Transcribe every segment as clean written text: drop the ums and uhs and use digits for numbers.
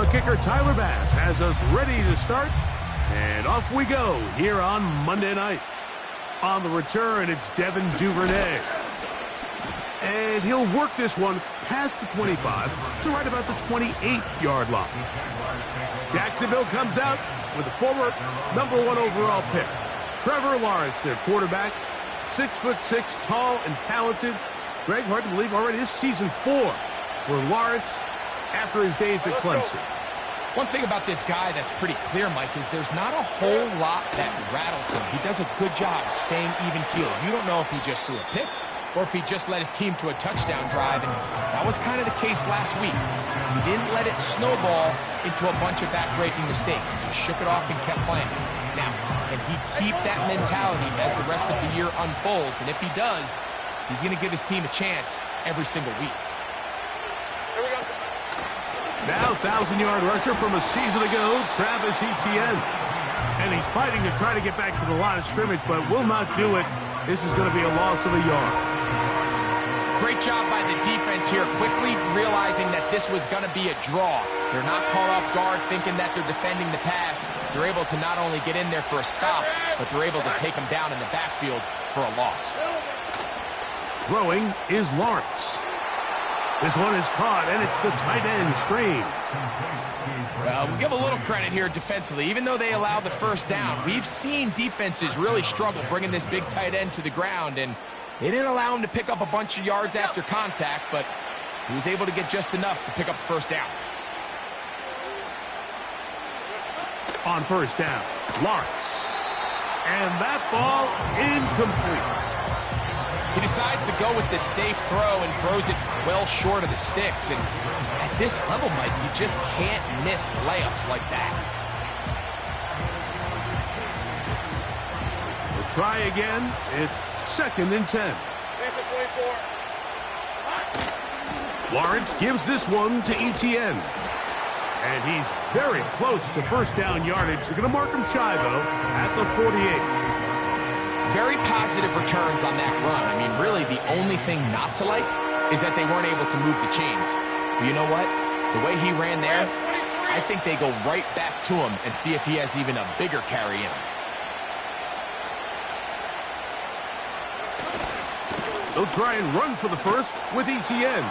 The kicker, Tyler Bass, has us ready to start. And off we go here on Monday night. On the return, it's Devin Duvernay. And he'll work this one past the 25 to right about the 28-yard line. Jacksonville comes out with a former #1 overall pick. Trevor Lawrence, their quarterback. 6'6", tall and talented. Greg, hard to believe already this season 4 for Lawrence after his days at Clemson. One thing about this guy that's pretty clear, Mike, is there's not a whole lot that rattles him. He does a good job staying even-keeled. You don't know if he just threw a pick or if he just led his team to a touchdown drive, and that was kind of the case last week. He didn't let it snowball into a bunch of back-breaking mistakes. He just shook it off and kept playing. Now, can he keep that mentality as the rest of the year unfolds? And if he does, he's going to give his team a chance every single week. Now, 1,000-yard rusher from a season ago, Travis Etienne. And he's fighting to try to get back to the line of scrimmage, but will not do it. This is going to be a loss of a yard. Great job by the defense here, quickly realizing that this was going to be a draw. They're not caught off guard thinking that they're defending the pass. They're able to not only get in there for a stop, but they're able to take them down in the backfield for a loss. Throwing is Lawrence. This one is caught, and it's the tight end, Strange. Well, we give a little credit here defensively. Even though they allowed the first down, we've seen defenses really struggle bringing this big tight end to the ground, and they didn't allow him to pick up a bunch of yards after contact, but he was able to get just enough to pick up the first down. On first down, Lawrence. And that ball incomplete. He decides to go with the safe throw and throws it well short of the sticks. And at this level, Mike, you just can't miss layups like that. We'll try again. It's 2nd and 10. Lawrence gives this one to Etienne. And he's very close to first down yardage. They're going to mark him shy, though, at the 48. Very positive returns on that run. I mean, really, the only thing not to like is that they weren't able to move the chains. But you know what? The way he ran there, I think they go right back to him and see if he has even a bigger carry in him. They'll try and run for the first with Etienne.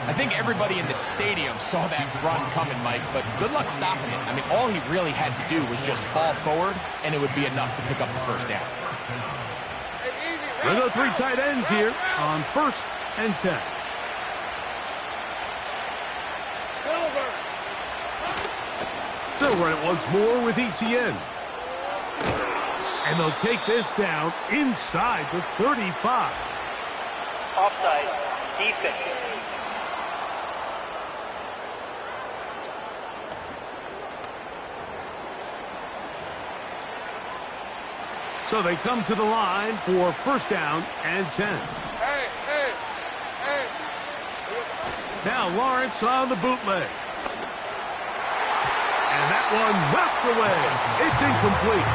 I think everybody in the stadium saw that run coming, Mike, but good luck stopping it. I mean, all he really had to do was just fall forward, and it would be enough to pick up the first down. We'll go 3 tight ends here on 1st and 10. They'll run it once more with Etienne. And they'll take this down inside the 35. Offside, defense. So they come to the line for first down and 10. Now Lawrence on the bootleg. And that one knocked away. It's incomplete.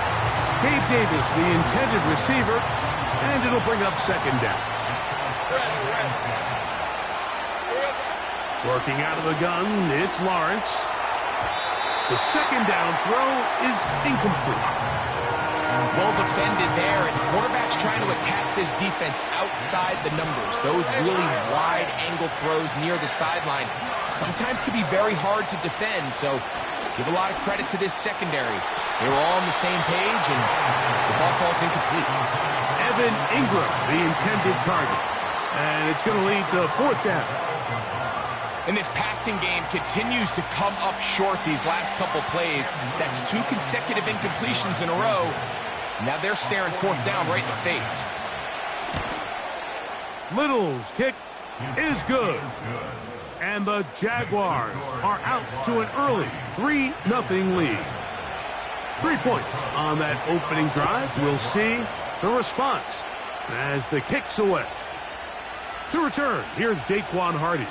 Gabe Davis, the intended receiver, and it'll bring up 2nd down. Working out of the gun, it's Lawrence. The 2nd down throw is incomplete. Well defended there, and the quarterback's trying to attack this defense outside the numbers. Those really wide angle throws near the sideline sometimes can be very hard to defend, so give a lot of credit to this secondary. They were all on the same page, and the ball falls incomplete. Evan Ingram, the intended target. And it's going to lead to 4th down. And this passing game continues to come up short these last couple plays. That's 2 consecutive incompletions in a row. Now they're staring 4th down right in the face. Little's kick is good. And the Jaguars are out to an early 3-0 lead. 3 points on that opening drive. We'll see the response as the kick's away. To return, here's Daquan Hardy.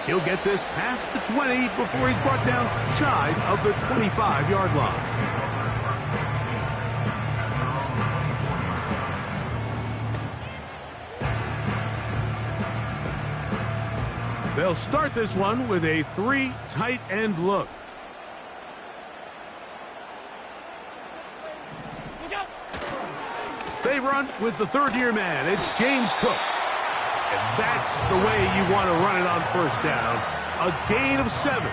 He'll get this past the 20 before he's brought down shy of the 25-yard line. They'll start this one with a 3 tight end look. They run with the third-year man. It's James Cook. And that's the way you want to run it on first down. A gain of 7.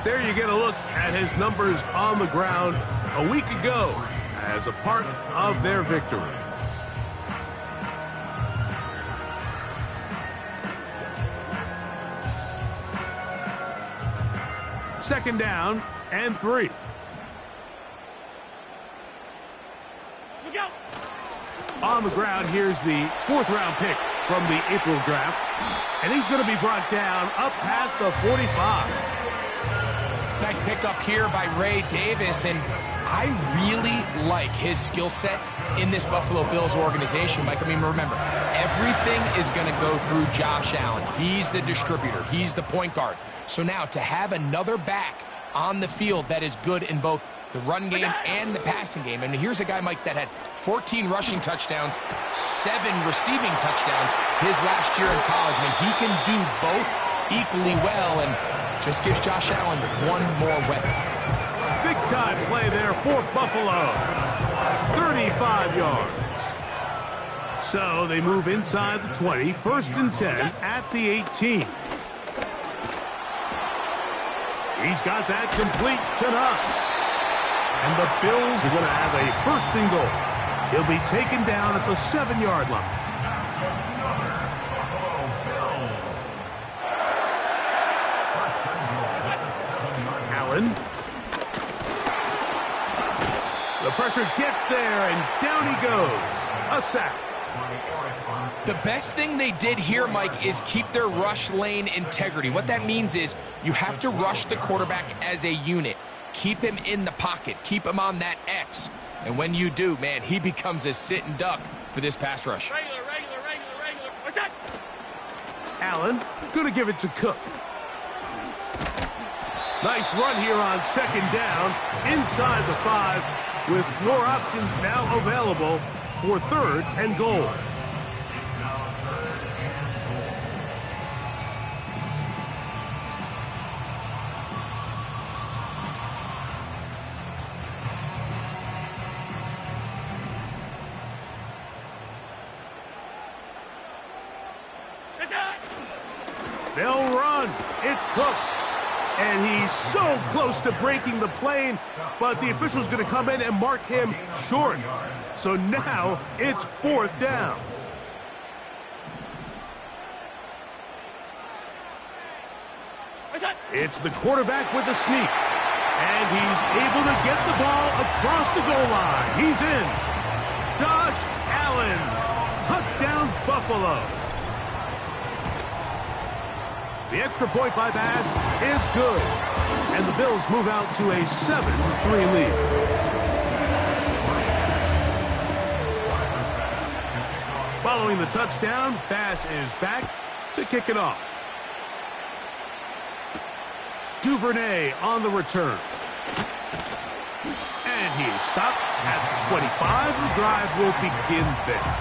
There you get a look at his numbers on the ground a week ago as a part of their victory. Second down and 3. On the ground, here's the 4th-round pick from the April draft. And he's going to be brought down up past the 45. Nice pick up here by Ray Davis, and I really like his skill set in this Buffalo Bills organization, Mike. I mean, remember, everything is going to go through Josh Allen. He's the distributor. He's the point guard. So now to have another back on the field that is good in both the run game and the passing game. And here's a guy, Mike, that had 14 rushing touchdowns, 7 receiving touchdowns his last year in college. I mean, he can do both equally well and just gives Josh Allen one more weapon. Big-time play there for Buffalo. 35 yards. So they move inside the 20, 1st and 10 at the 18. He's got that complete to Nuss. And the Bills are going to have a 1st and goal. He'll be taken down at the 7-yard line. Allen. The pressure gets there, and down he goes. A sack. The best thing they did here, Mike, is keep their rush lane integrity. What that means is you have to rush the quarterback as a unit. Keep him in the pocket. Keep him on that X. And when you do, man, he becomes a sitting duck for this pass rush. Regular. What's that? Allen going to give it to Cook. Nice run here on 2nd down inside the 5 with more options now available for 3rd and goal. They'll run. It's Cook. And he's so close to breaking the plane, but the official's going to come in and mark him short. So now it's 4th down. It's the quarterback with the sneak. And he's able to get the ball across the goal line. He's in. Josh Allen. Touchdown, Buffalo. The extra point by Bass is good. And the Bills move out to a 7-3 lead. Following the touchdown, Bass is back to kick it off. Duvernay on the return. And he is stopped at the 25. The drive will begin there.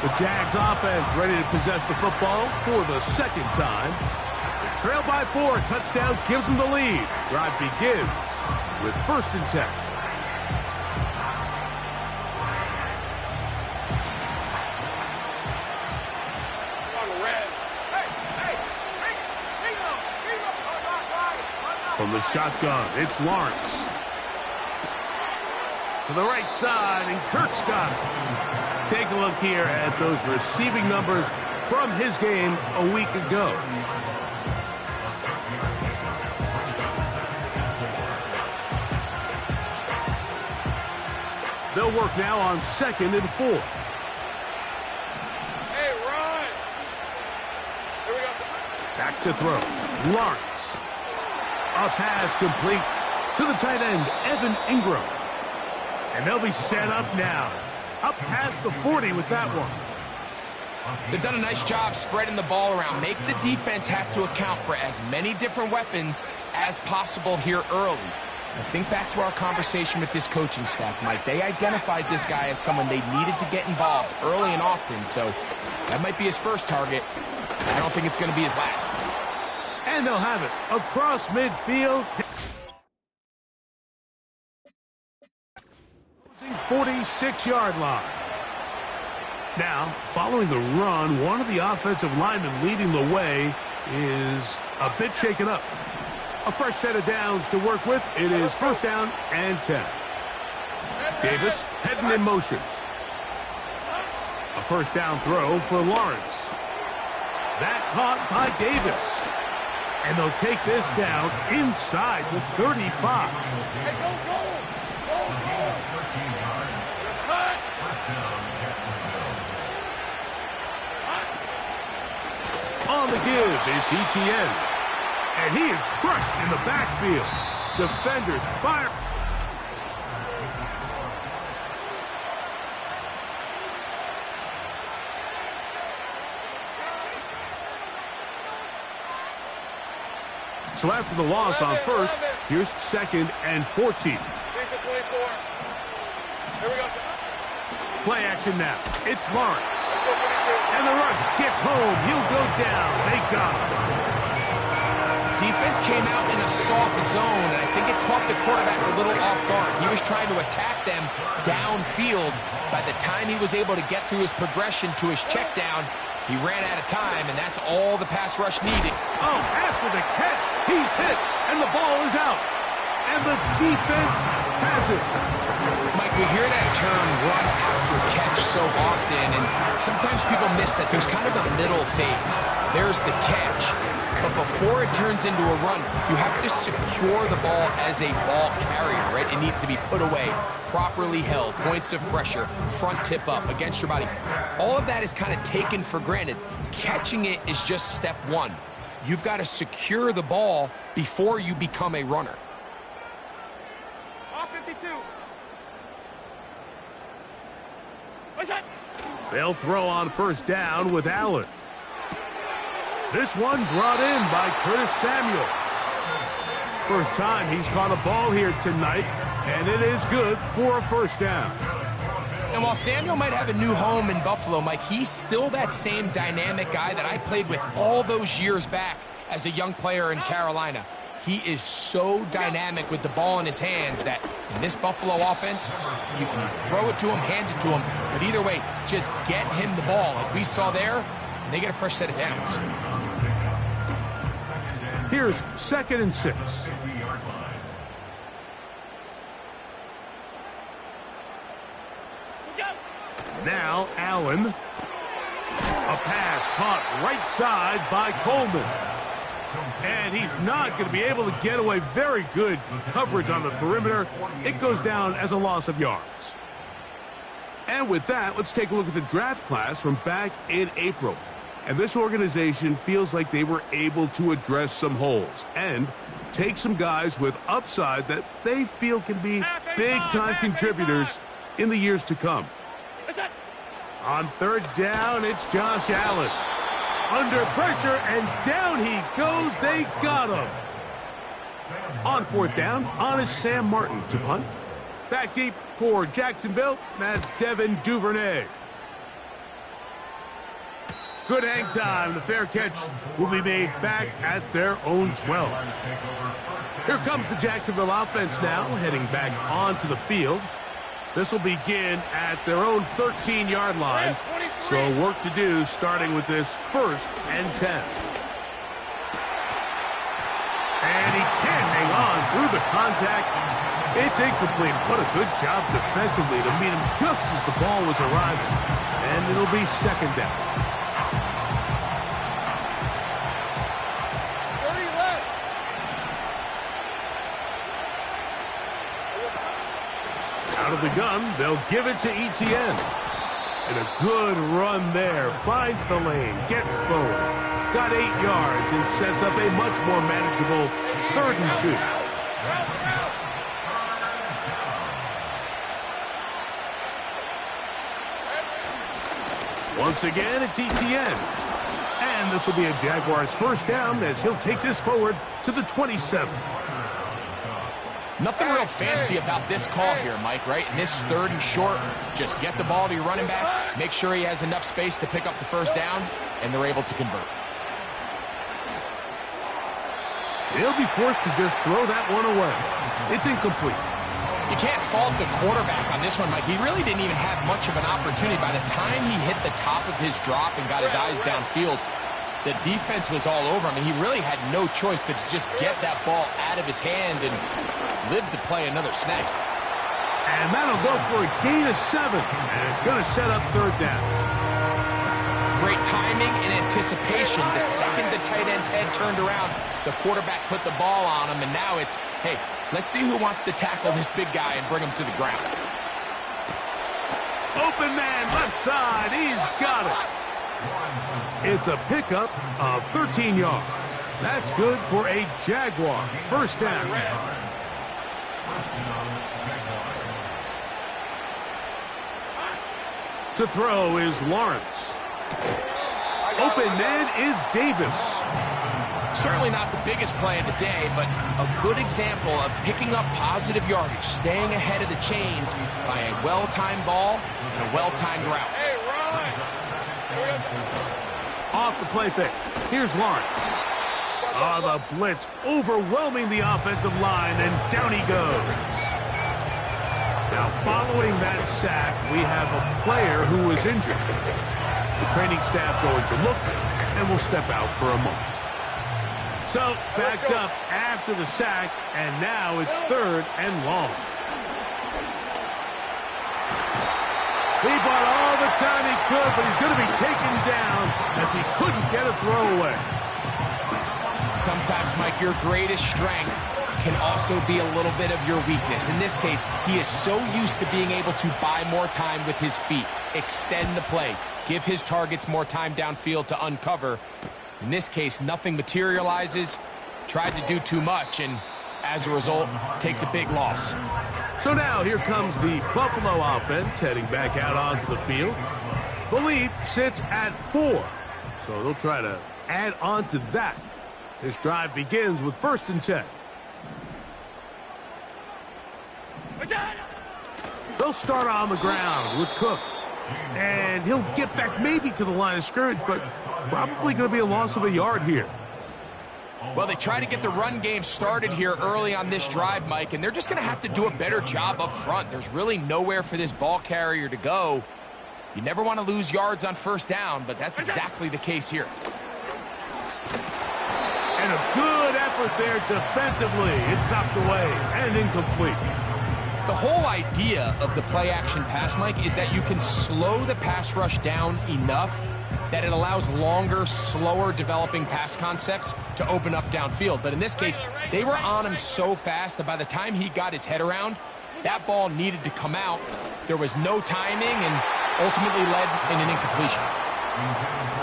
The Jags offense ready to possess the football for the 2nd time. They trail by 4. Touchdown gives them the lead. Drive begins with 1st and 10. From the shotgun, it's Lawrence. To the right side, and Kirk's got it. Take a look here at those receiving numbers from his game a week ago. They'll work now on 2nd and 4. Hey, run! Here we go. Back to throw. Lawrence. A pass complete to the tight end, Evan Ingram. And they'll be set up now. Up past the 40 with that one. They've done a nice job spreading the ball around. Make the defense have to account for as many different weapons as possible here early. Now think back to our conversation with this coaching staff, Mike. They identified this guy as someone they needed to get involved early and often, so that might be his first target. I don't think it's going to be his last. And they'll have it across midfield. 46-yard line. Now, following the run, one of the offensive linemen leading the way is a bit shaken up. A fresh set of downs to work with. It is first down and 10. Davis heading in motion. A first down throw for Lawrence. That caught by Davis. And they'll take this down inside the 35. Hey, go! On the give, it's ETN. And he is crushed in the backfield. Defenders fire. So after the loss on first, here's second and 14. Here's the 24. Here we go. Play action now. It's Lawrence. And the rush gets home. He'll go down. They got him. Defense came out in a soft zone, and I think it caught the quarterback a little off guard. He was trying to attack them downfield. By the time he was able to get through his progression to his check down, he ran out of time, and that's all the pass rush needed. Oh, after the catch, he's hit, and the ball is out. And the defense has it. Mike, we hear that term run after catch so often, and sometimes people miss that there's kind of a middle phase. There's the catch, but before it turns into a run, you have to secure the ball as a ball carrier, right? It needs to be put away, properly held, points of pressure, front tip up against your body. All of that is kind of taken for granted. Catching it is just step one. You've got to secure the ball before you become a runner. Off 52. What's that? They'll throw on first down with Allen. This one brought in by Curtis Samuel. First time he's caught a ball here tonight, and it is good for a first down. And while Samuel might have a new home in Buffalo, Mike, he's still that same dynamic guy that I played with all those years back as a young player in Carolina. He is so dynamic with the ball in his hands that in this Buffalo offense, you can either throw it to him, hand it to him, but either way, just get him the ball like we saw there, and they get a fresh set of downs. Here's second and 6. Now Allen. A pass caught right side by Coleman. And he's not going to be able to get away. Very good coverage on the perimeter. It goes down as a loss of yards. And with that, let's take a look at the draft class from back in April. And this organization feels like they were able to address some holes and take some guys with upside that they feel can be big-time contributors in the years to come. On third down, it's Josh Allen. Under pressure, and down he goes. They got him. On fourth down, on is Sam Martin to punt. Back deep for Jacksonville, that's Devin Duvernay. Good hang time. The fair catch will be made back at their own 12. Here comes the Jacksonville offense now, heading back onto the field. This will begin at their own 13-yard line. So work to do starting with this first and 10. And he can't hang on through the contact. It's incomplete. What a good job defensively to meet him just as the ball was arriving. And it'll be second down. 30 left. Out of the gun, they'll give it to ETN. And a good run there. Finds the lane, gets forward. Got 8 yards and sets up a much more manageable 3rd and 2. Once again, it's ETN. And this will be a Jaguars first down as he'll take this forward to the 27. Nothing real fancy about this call here, Mike, right? In this 3rd and short, just get the ball to your running back, make sure he has enough space to pick up the first down, and they're able to convert. He'll be forced to just throw that one away. It's incomplete. You can't fault the quarterback on this one, Mike. He really didn't even have much of an opportunity. By the time he hit the top of his drop and got his eyes downfield, the defense was all over him. He really had no choice but to just get that ball out of his hand and live to play another snag. And that'll go for a gain of 7. And it's going to set up third down. Great timing and anticipation. The second the tight end's head turned around, the quarterback put the ball on him, and now it's, hey, let's see who wants to tackle this big guy and bring him to the ground. Open man, left side. He's got it. It's a pickup of 13 yards. That's good for a Jaguar. First down. To throw is Lawrence. Open man is Davis. Certainly not the biggest play of the day, but a good example of picking up positive yardage, staying ahead of the chains by a well-timed ball and a well-timed route. Hey, Ryan! Off the play fake. Here's Lawrence. Oh, the blitz overwhelming the offensive line, and down he goes. Now, following that sack, we have a player who was injured. The training staff going to look and will step out for a moment. So, back up after the sack, and now it's third and long. He bought all the time he could, but he's going to be taken down as he couldn't get a throwaway. Sometimes, Mike, your greatest strength can also be a little bit of your weakness. In this case, he is so used to being able to buy more time with his feet, extend the play, give his targets more time downfield to uncover. In this case, nothing materializes, tried to do too much, and as a result, takes a big loss. So now here comes the Buffalo offense heading back out onto the field. The lead sits at 4, so they'll try to add on to that. This drive begins with 1st and 10. They'll start on the ground with Cook. And he'll get back maybe to the line of scrimmage, but probably going to be a loss of a yard here. Well, they try to get the run game started here early on this drive, Mike, and they're just going to have to do a better job up front. There's really nowhere for this ball carrier to go. You never want to lose yards on 1st down, but that's exactly the case here. And a good effort there defensively. It's knocked away and incomplete. The whole idea of the play-action pass, Mike, is that you can slow the pass rush down enough that it allows longer, slower developing pass concepts to open up downfield. But in this case, they were on him so fast that by the time he got his head around, that ball needed to come out. There was no timing and ultimately led in an incompletion.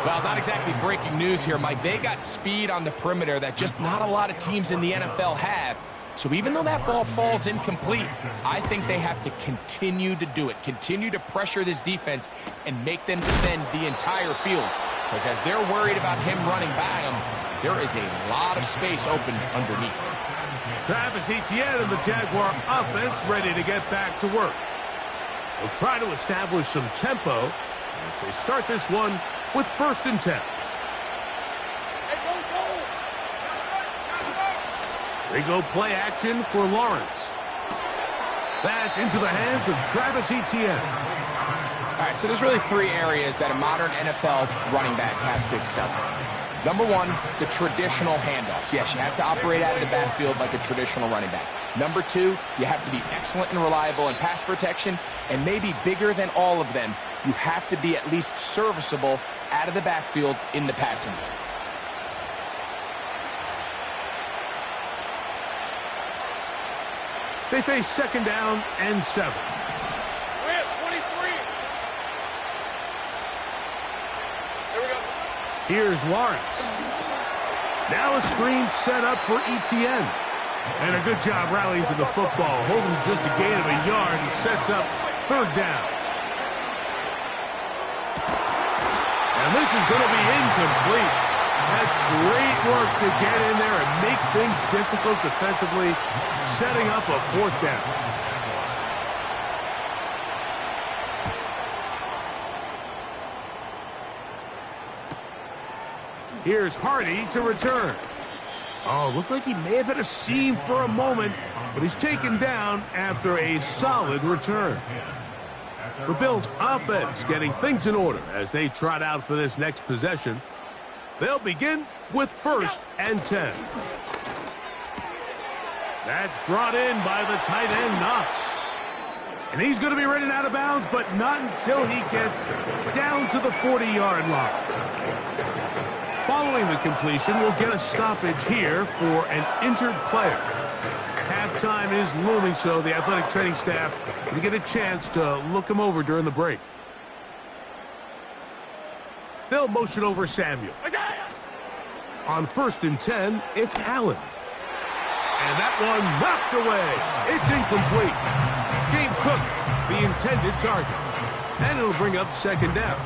Well, not exactly breaking news here, Mike. They got speed on the perimeter that just not a lot of teams in the NFL have. So even though that ball falls incomplete, I think they have to continue to do it, continue to pressure this defense and make them defend the entire field. Because as they're worried about him running by them, there is a lot of space open underneath. Travis Etienne and the Jaguar offense ready to get back to work. They'll try to establish some tempo as they start this one with 1st and 10. They go play action for Lawrence. That's into the hands of Travis Etienne. All right, so there's really 3 areas that a modern NFL running back has to excel at. Number 1, the traditional handoffs. Yes, you have to operate out of the backfield like a traditional running back. Number 2, you have to be excellent and reliable in pass protection, and maybe bigger than all of them, you have to be at least serviceable out of the backfield in the passing game. They face 2nd down and 7. We have 23. There we go. Here's Lawrence. Now a screen set up for Etienne. And a good job rallying to the football, holding just a gain of a yard and sets up 3rd down. And this is going to be incomplete. That's great work to get in there and make things difficult defensively, setting up a 4th down. Here's Hardy to return. Oh, looked like he may have hit a seam for a moment, but he's taken down after a solid return. The Bills' offense getting things in order as they trot out for this next possession. They'll begin with 1st and 10. That's brought in by the tight end, Knox. And he's going to be running out of bounds, but not until he gets down to the 40-yard line. Following the completion, we'll get a stoppage here for an injured player. Halftime is looming, so the athletic training staff will get a chance to look him over during the break. They'll motion over Samuel. On 1st and 10, it's Allen. And that one knocked away. It's incomplete. James Cook, the intended target. And it'll bring up 2nd down.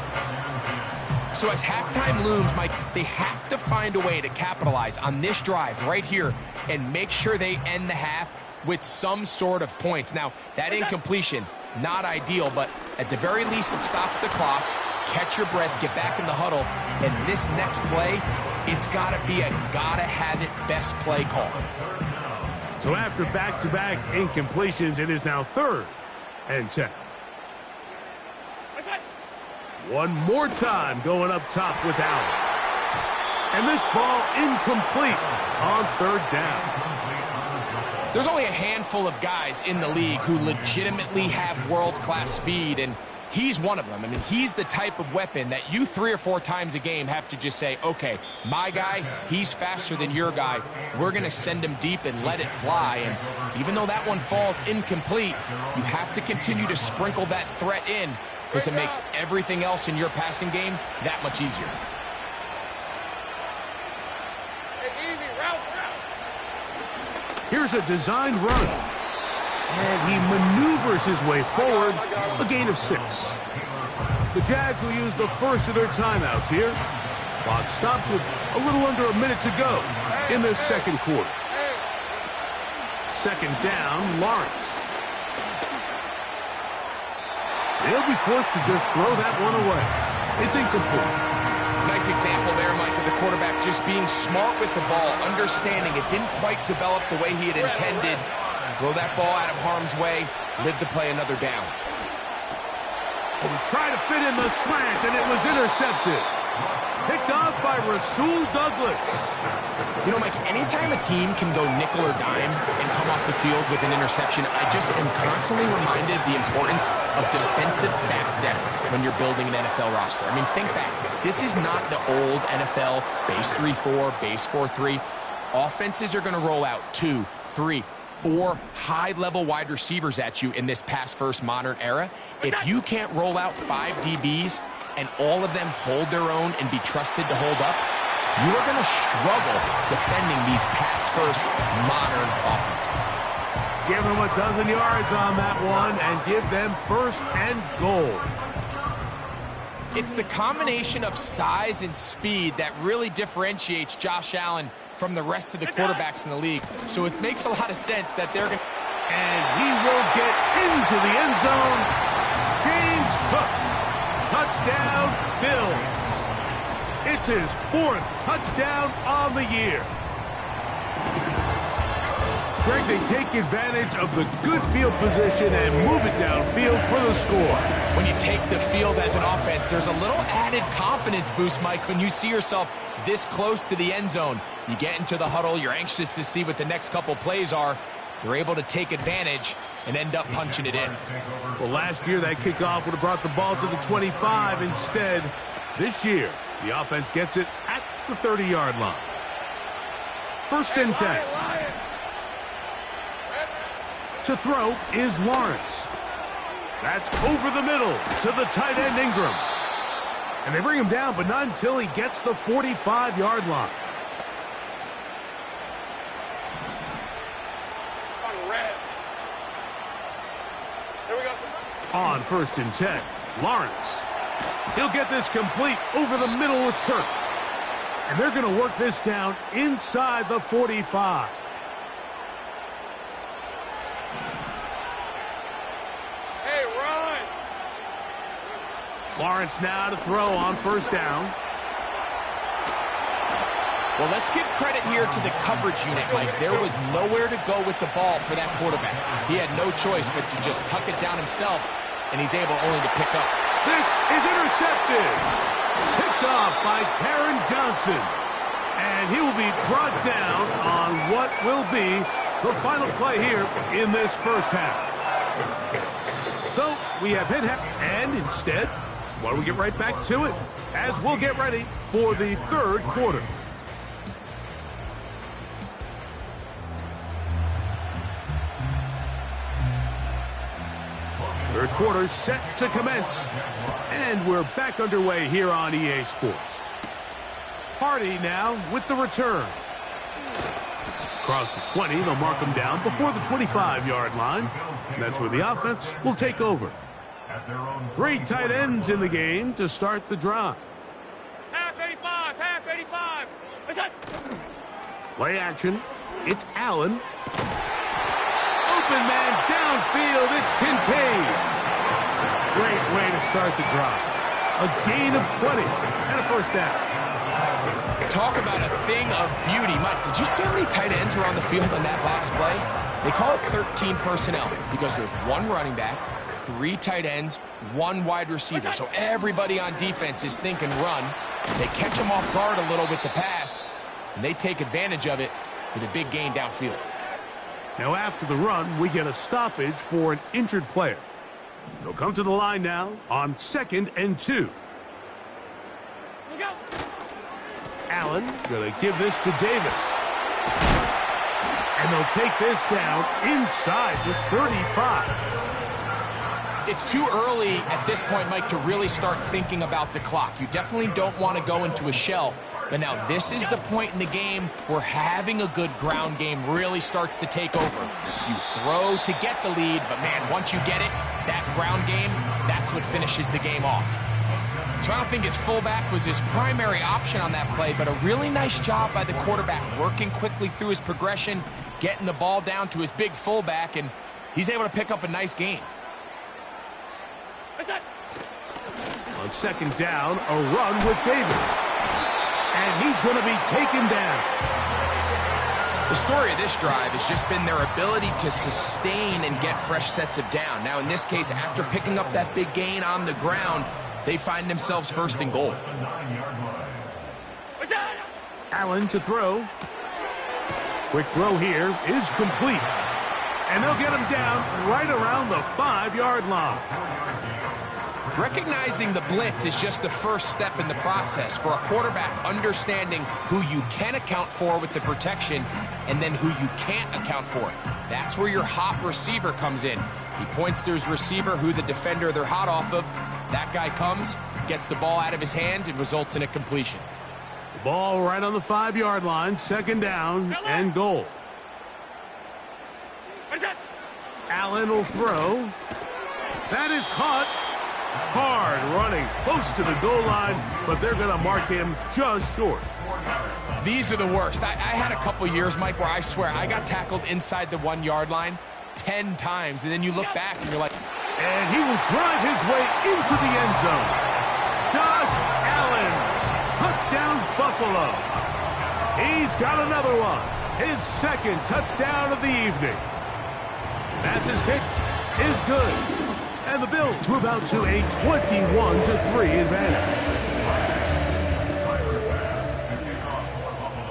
So as halftime looms, Mike, they have to find a way to capitalize on this drive right here and make sure they end the half with some sort of points. Now, that incompletion, not ideal, but at the very least it stops the clock. Catch your breath, get back in the huddle, and this next play, it's got to be a gotta-have-it best play call. So after back-to-back incompletions, it is now 3rd and 10. One more time going up top with Allen. And this ball incomplete on 3rd down. There's only a handful of guys in the league who legitimately have world-class speed, and he's one of them. I mean, he's the type of weapon that you 3 or 4 times a game have to just say, okay, my guy, he's faster than your guy. We're going to send him deep and let it fly. And even though that one falls incomplete, you have to continue to sprinkle that threat in because it makes everything else in your passing game that much easier. Here's a designed run. And he maneuvers his way forward, a gain of 6. The Jags will use the first of their timeouts here. Clock stops with a little under a minute to go in the 2nd quarter. 2nd down, Lawrence. They'll be forced to just throw that one away. It's incomplete. Nice example there, Mike, of the quarterback just being smart with the ball, understanding it didn't quite develop the way he had intended. Throw that ball out of harm's way, live to play another down. And he tried to fit in the slant, and it was intercepted. Picked off by Rasul Douglas. You know, Mike, anytime a team can go nickel or dime and come off the field with an interception, I just am constantly reminded of the importance of defensive back depth when you're building an NFL roster. I mean, think back. This is not the old NFL base 3-4, base 4-3. Offenses are going to roll out 2, 3, 4 high-level wide receivers at you in this pass-first modern era. If you can't roll out 5 DBs and all of them hold their own and be trusted to hold up, you are going to struggle defending these pass-first modern offenses. Give them a dozen yards on that one and give them 1st and goal. It's the combination of size and speed that really differentiates Josh Allen from the rest of the quarterbacks in the league. So it makes a lot of sense that they're going to... And he will get into the end zone. James Cook. Touchdown, Bills. It's his 4th touchdown on the year. Greg, they take advantage of the good field position and move it downfield for the score. When you take the field as an offense, there's a little added confidence boost, Mike, when you see yourself this close to the end zone. You get into the huddle, you're anxious to see what the next couple plays are. They're able to take advantage and end up punching it in. Well, last year that kickoff would have brought the ball to the 25. Instead, this year, the offense gets it at the 30-yard line. 1st and 10. To throw is Lawrence. That's over the middle to the tight end Ingram. And they bring him down, but not until he gets the 45-yard line. On 1st and 10, Lawrence. He'll get this complete over the middle with Kirk. And they're going to work this down inside the 45. Hey, run! Lawrence now to throw on 1st down. Well, let's give credit here to the coverage unit, Mike. There was nowhere to go with the ball for that quarterback. He had no choice but to just tuck it down himself, and he's able only to pick up. This is intercepted. Picked off by Taron Johnson. And he will be brought down on what will be the final play here in this first half. So we have hit half, and instead, why don't we get right back to it as we'll get ready for the third quarter. Third quarter set to commence. And we're back underway here on EA Sports. Hardy now with the return. Across the 20, they'll mark him down before the 25-yard line. And that's where the offense will take over. 3 tight ends in the game to start the drive. Half 85, half 85. What's up? Play action. It's Allen. Open man downfield. It's Kincaid. Great way to start the drive. A gain of 20 and a first down. Talk about a thing of beauty. Mike, did you see how many tight ends were on the field on that last play? They call it 13 personnel because there's 1 running back, 3 tight ends, 1 wide receiver. So everybody on defense is thinking run. They catch them off guard a little with the pass, and they take advantage of it with a big gain downfield. Now after the run, we get a stoppage for an injured player. They'll come to the line now on 2nd and 2. Go. Allen going to give this to Davis. And they'll take this down inside the 35. It's too early at this point, Mike, to really start thinking about the clock. You definitely don't want to go into a shell. But now this is the point in the game where having a good ground game really starts to take over. You throw to get the lead, but man, once you get it, that ground game, that's what finishes the game off. So I don't think his fullback was his primary option on that play, but a really nice job by the quarterback working quickly through his progression, getting the ball down to his big fullback, and he's able to pick up a nice gain. On 2nd down, a run with Davis. And he's going to be taken down. The story of this drive has just been their ability to sustain and get fresh sets of down. Now, in this case, after picking up that big gain on the ground, they find themselves 1st and goal. Allen to throw. Quick throw here is complete. And they'll get him down right around the 5-yard line. Recognizing the blitz is just the first step in the process for a quarterback, understanding who you can account for with the protection and then who you can't account for. That's where your hot receiver comes in. He points to his receiver, who the defender they're hot off of. That guy comes, gets the ball out of his hand, and results in a completion. The ball right on the 5-yard line, 2nd down and goal. Allen will throw. That is caught. Hard running close to the goal line, but they're going to mark him just short. These are the worst. I had a couple years, Mike, where I swear I got tackled inside the 1-yard line 10 times, and then you look back and you're like... And he will drive his way into the end zone. Josh Allen, touchdown Buffalo. He's got another one, his 2nd touchdown of the evening. Passes kick is good. And the Bills move out to a 21-3 advantage.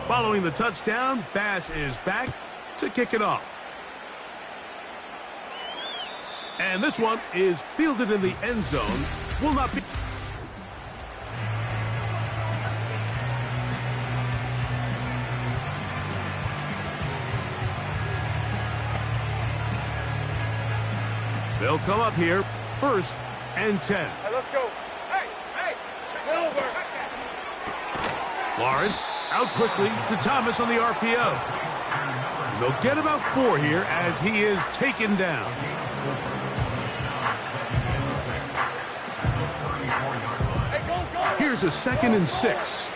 Following the touchdown, Bass is back to kick it off. And this one is fielded in the end zone. Will not be... They'll come up here, 1st and 10. Hey, let's go. Hey, Silver. Lawrence out quickly to Thomas on the RPO. And they'll get about 4 here as he is taken down. Hey, go. Here's a 2nd and 6.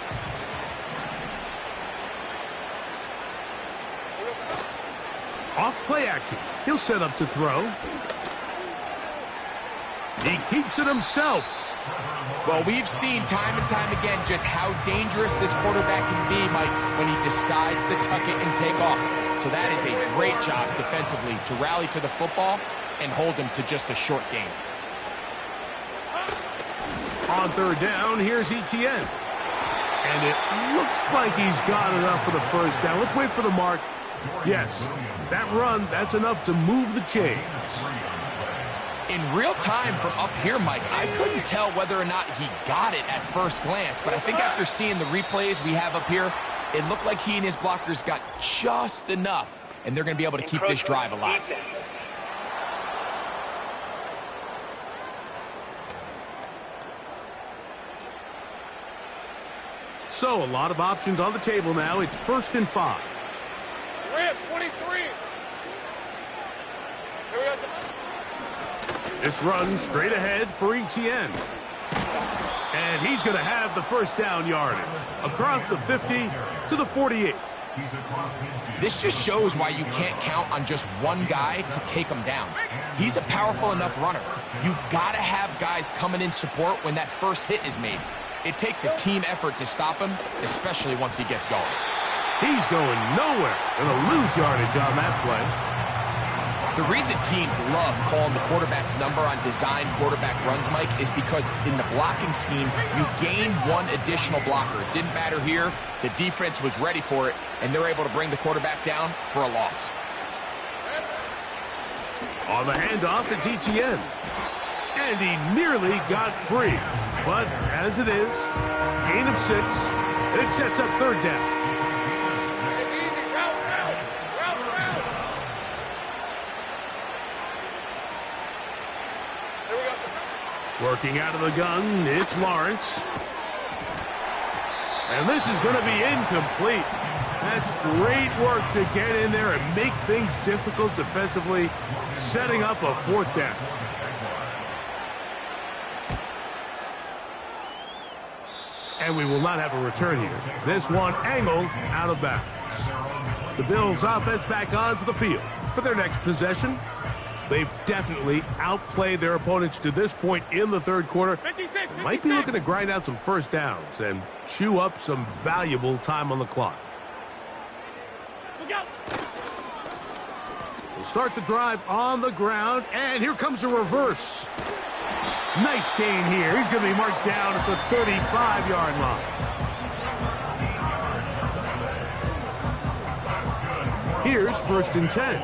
Off play action. He'll set up to throw. He keeps it himself. Well, we've seen time and time again just how dangerous this quarterback can be, Mike, when he decides to tuck it and take off. So that is a great job defensively to rally to the football and hold him to just a short gain. On third down, here's Etienne. And it looks like he's got enough for the first down. Let's wait for the mark. Yes, that run, that's enough to move the chains. In real time from up here, Mike, I couldn't tell whether or not he got it at first glance, but I think after seeing the replays we have up here, it looked like he and his blockers got just enough, and they're going to be able to keep this drive alive. So, a lot of options on the table now. It's 1st and 5. Rip, 23. Here we go. This run straight ahead for Etienne. And he's going to have the first down yardage. Across the 50 to the 48. This just shows why you can't count on just one guy to take him down. He's a powerful enough runner. You got to have guys coming in support when that first hit is made. It takes a team effort to stop him, especially once he gets going. He's going nowhere. Going to lose yardage on that play. The reason teams love calling the quarterback's number on design quarterback runs, Mike, is because in the blocking scheme, you gain one additional blocker. It didn't matter here. The defense was ready for it, and they're able to bring the quarterback down for a loss. On the handoff, it's Etienne. And he nearly got free. But as it is, gain of 6, and it sets up third down. Working out of the gun, it's Lawrence. And this is going to be incomplete. That's great work to get in there and make things difficult defensively, setting up a 4th down. And we will not have a return here. This one angled out of bounds. The Bills offense back onto the field for their next possession. They've definitely outplayed their opponents to this point in the third quarter. 56. Might be looking to grind out some first downs and chew up some valuable time on the clock. Look out. We'll start the drive on the ground, and here comes a reverse. Nice gain here. He's going to be marked down at the 35-yard line. Here's 1st and 10.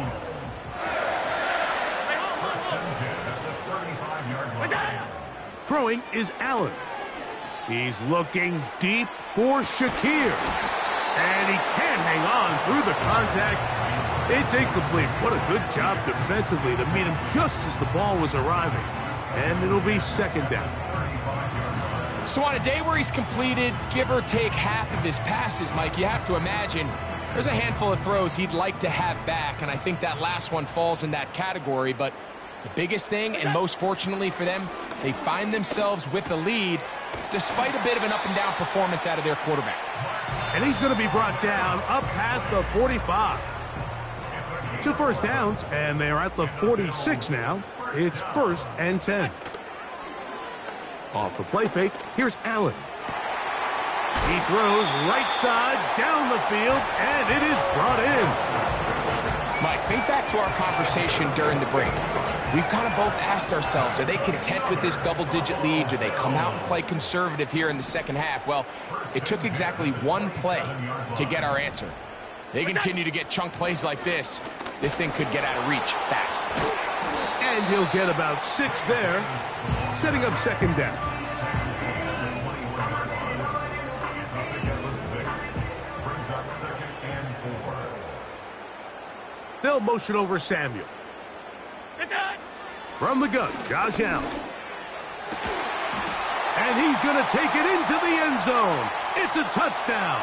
Throwing is Allen. He's looking deep for Shakir. And he can't hang on through the contact. It's incomplete. What a good job defensively to meet him just as the ball was arriving. And it'll be 2nd down. So on a day where he's completed, give or take half of his passes, Mike, you have to imagine there's a handful of throws he'd like to have back, and I think that last one falls in that category. But the biggest thing, and most fortunately for them, they find themselves with the lead despite a bit of an up-and-down performance out of their quarterback. And he's going to be brought down up past the 45. 2 first downs, and they're at the 46 now. It's 1st and 10. Off the play fake, here's Allen. He throws right side down the field, and it is brought in. Mike, think back to our conversation during the break. We've kind of both asked ourselves, are they content with this double-digit lead? Do they come out and play conservative here in the second half? Well, it took exactly one play to get our answer. They continue to get chunk plays like this. This thing could get out of reach fast. And he'll get about 6 there, setting up 2nd down. They'll motion over Samuel. From the gun, Josh Allen. And he's going to take it into the end zone. It's a touchdown.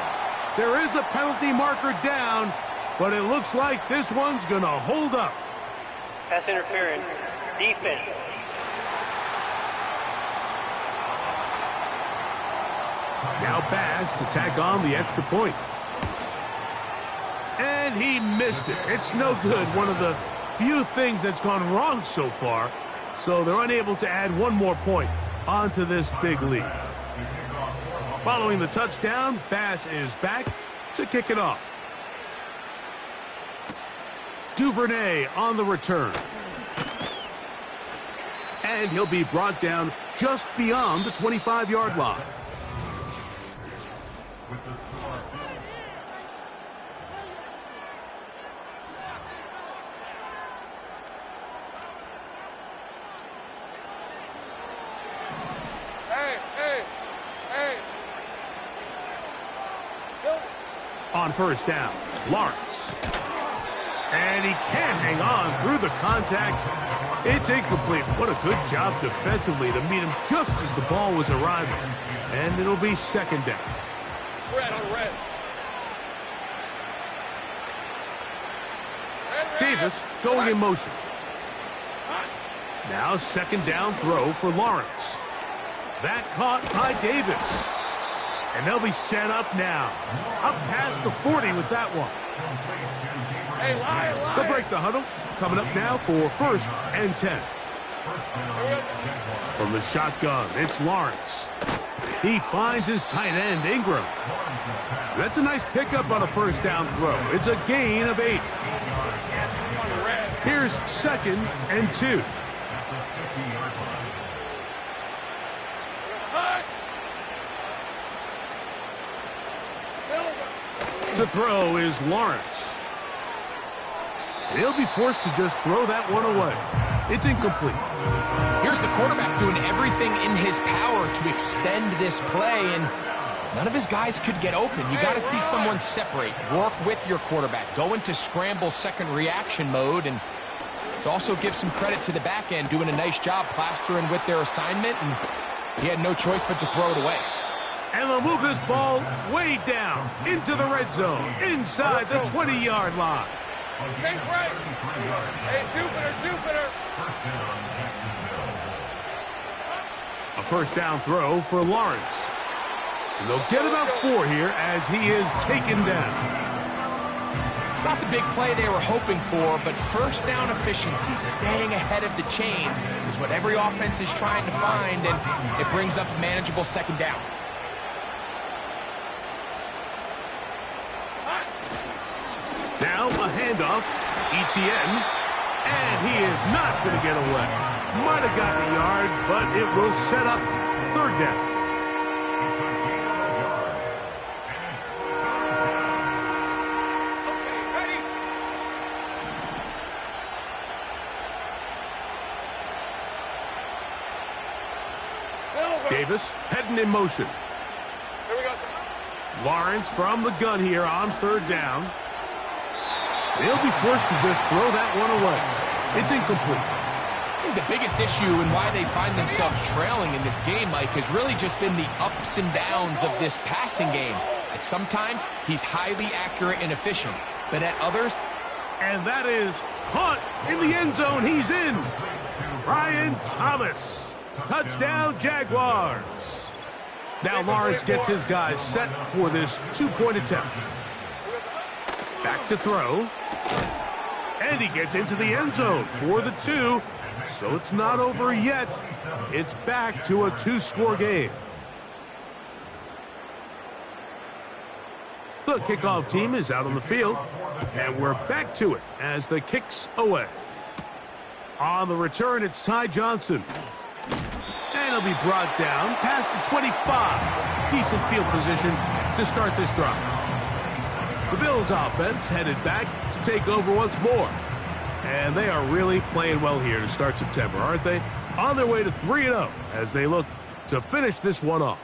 There is a penalty marker down, but it looks like this one's going to hold up. Pass interference. Defense. Now Bass to tack on the extra point. And he missed it. It's no good. One of the few things that's gone wrong so far. So they're unable to add one more point. onto this big lead. Following the touchdown, Bass is back to kick it off. Duvernay on the return. And he'll be brought down just beyond the 25-yard line. On first down, Lawrence. And he can't hang on through the contact. It's incomplete. What a good job defensively to meet him just as the ball was arriving. And it'll be second down. Red on red. Davis going in motion. Now second down throw for Lawrence. That caught by Davis. And they'll be set up now. Up past the 40 with that one. Hey, lie. They'll break the huddle. Coming up now for first and 10. From the shotgun, it's Lawrence. He finds his tight end, Ingram. That's a nice pickup on a first down throw. It's a gain of 8. Here's second and 2. To throw is Lawrence. And he'll be forced to just throw that one away. It's incomplete. Here's the quarterback doing everything in his power to extend this play, and none of his guys could get open. You got to see someone separate, work with your quarterback, go into scramble second reaction mode, and it also gives some credit to the back end doing a nice job plastering with their assignment, and he had no choice but to throw it away. And they'll move this ball way down into the red zone, inside the 20-yard line. Take right. Hey, Jupiter. A first down throw for Lawrence. And they'll get about 4 here as he is taken down. It's not the big play they were hoping for, but first down efficiency, staying ahead of the chains, is what every offense is trying to find, and it brings up a manageable second down. Now a handoff, Etienne, and he is not going to get away. Might have gotten a yard, but it will set up third down. Davis heading in motion. Here we go. Lawrence from the gun here on third down. They'll be forced to just throw that one away. It's incomplete. I think the biggest issue and why they find themselves trailing in this game, Mike, has really just been the ups and downs of this passing game. At sometimes, he's highly accurate and efficient, but at others... And that is caught in the end zone. He's in. Brian Thomas. Touchdown, Jaguars. Now Lawrence gets his guys set for this two-point attempt. Back to throw. And he gets into the end zone for the 2. So it's not over yet. It's back to a 2-score game. The kickoff team is out on the field. And we're back to it as the kick's away. On the return, it's Ty Johnson. And he'll be brought down past the 25. Decent field position to start this drive. The Bills offense headed back to take over once more. And they are really playing well here to start September, aren't they? On their way to 3-0 as they look to finish this one off.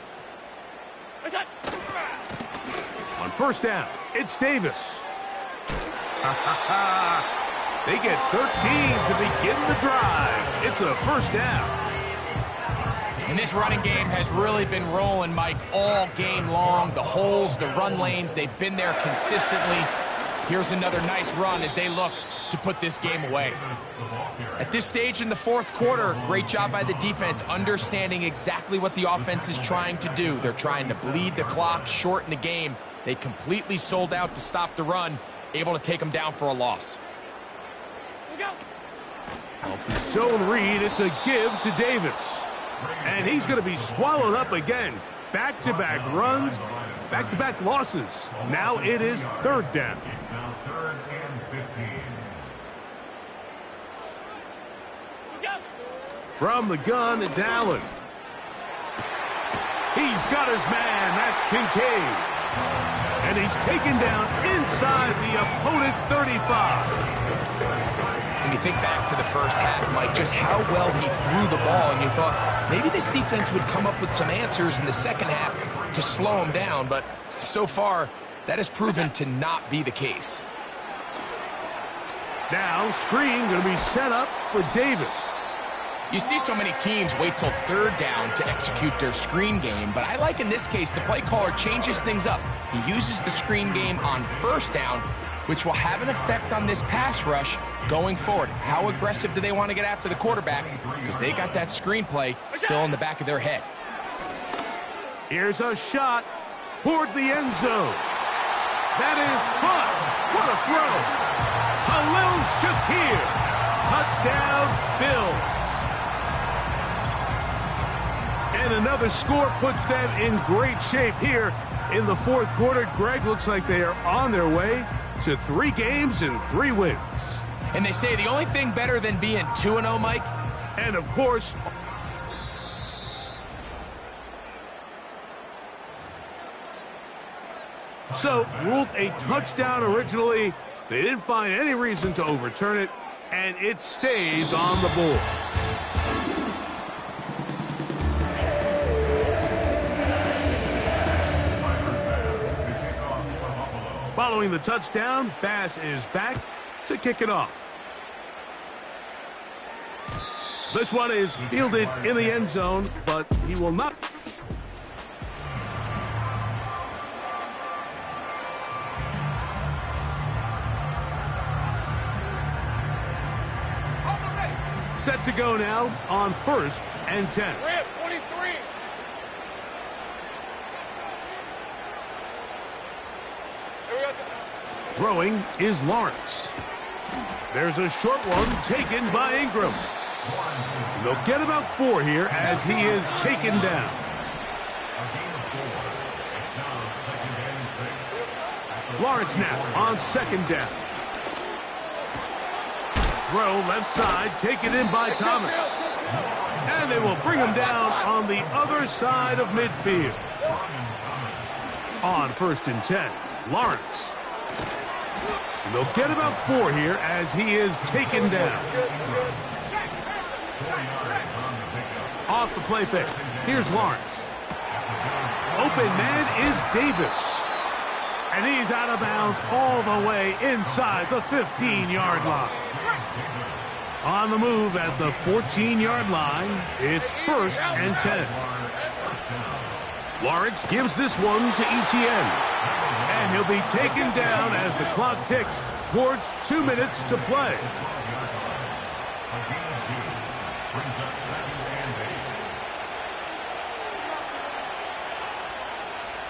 On first down, it's Davis. They get 13 to begin the drive. It's a first down. And this running game has really been rolling, Mike, all game long. The holes, the run lanes, they've been there consistently. Here's another nice run as they look to put this game away. At this stage in the fourth quarter, great job by the defense, understanding exactly what the offense is trying to do. They're trying to bleed the clock, shorten the game. They completely sold out to stop the run, able to take them down for a loss. Off the zone read, it's a give to Davis. And he's going to be swallowed up again. Back-to-back runs, back-to-back losses. Now it is third down. It's now 3rd and 15. From the gun, it's Allen. He's got his man. That's Kincaid. And he's taken down inside the opponent's 35. When you think back to the first half, Mike, just how well he threw the ball, and you thought maybe this defense would come up with some answers in the second half to slow him down, but so far that has proven to not be the case. Now, screen going to be set up for Davis. You see so many teams wait till third down to execute their screen game, but I like in this case the play caller changes things up. He uses the screen game on first down, which will have an effect on this pass rush going forward. How aggressive do they want to get after the quarterback? Because they got that screenplay still in the back of their head. Here's a shot toward the end zone. That is caught. What a throw. Khalil Shakir. Touchdown, Bills. And another score puts them in great shape here in the fourth quarter. Greg, looks like they are on their way to 3 games and 3 wins. And they say the only thing better than being 2-0, Mike. And, of course, so ruled a touchdown originally. They didn't find any reason to overturn it, and it stays on the board. Following the touchdown, Bass is back to kick it off. This one is fielded in the end zone, but he will not. Set to go now on 1st and 10. Rip, 23. Throwing is Lawrence. There's a short one taken by Ingram. They'll get about 4 here as he is taken down. Lawrence now on 2nd down. Throw left side, taken in by Thomas. And they will bring him down on the other side of midfield. On 1st and 10, Lawrence. And they'll get about 4 here as he is taken down. Off the play fake. Here's Lawrence. Open man is Davis. And he's out of bounds all the way inside the 15-yard line. On the move at the 14-yard line, it's 1st and 10. Lawrence gives this one to Etienne. And he'll be taken down as the clock ticks towards 2 minutes to play.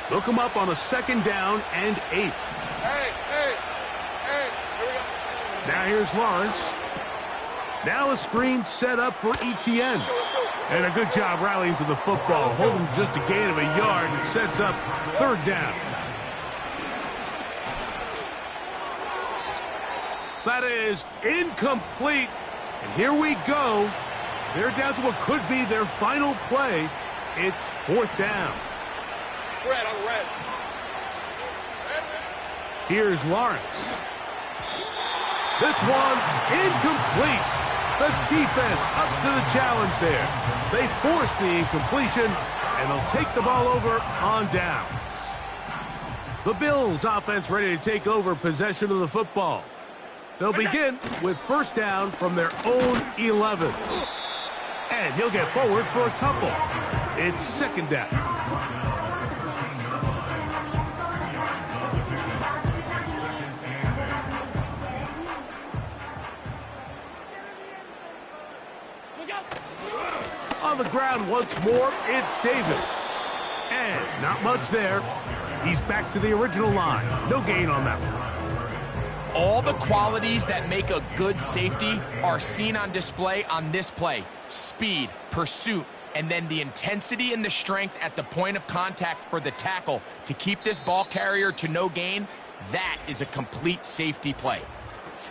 They'll come up on a 2nd down and 8. Hey, here we go. Now here's Lawrence. Now a screen set up for Etienne. And a good job rallying to the football. Holding just a gain of a yard and sets up 3rd down. That is incomplete. And here we go. They're down to what could be their final play. It's 4th down. Red on red. Here's Lawrence. This one incomplete. The defense up to the challenge there. They force the incompletion, and they'll take the ball over on downs. The Bills offense ready to take over possession of the football. They'll begin with 1st down from their own 11. And he'll get forward for a couple. It's 2nd down. On the ground once more, it's Davis. And not much there. He's back to the original line. No gain on that one. All the qualities that make a good safety are seen on display on this play. Speed, pursuit, and then the intensity and the strength at the point of contact for the tackle to keep this ball carrier to no gain, that is a complete safety play.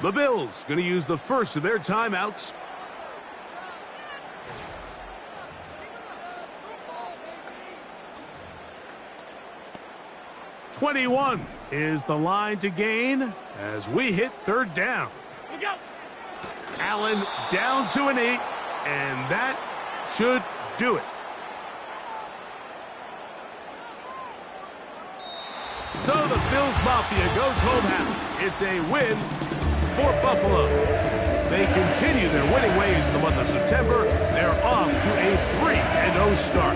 The Bills going to use the first of their timeouts. "21" is the line to gain as we hit third down. Allen down to an 8, and that should do it. So the Bills Mafia goes home happy. It's a win for Buffalo. They continue their winning ways in the month of September. They're off to a 3-0 start.